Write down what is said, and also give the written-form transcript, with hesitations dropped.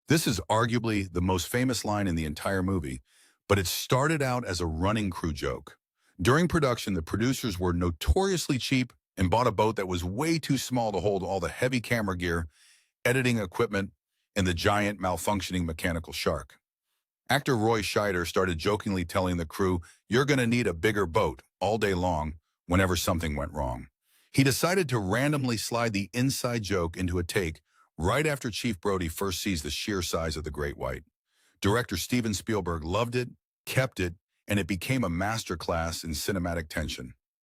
This is arguably the most famous line in the entire movie, but it started out as a running crew joke. During production, the producers were notoriously cheap and bought a boat that was way too small to hold all the heavy camera gear, editing equipment, and the giant malfunctioning mechanical shark. Actor Roy Scheider started jokingly telling the crew, "You're going to need a bigger boat," all day long whenever something went wrong. He decided to randomly slide the inside joke into a take right after Chief Brody first sees the sheer size of the great white. Director Steven Spielberg loved it, kept it, and it became a masterclass in cinematic tension.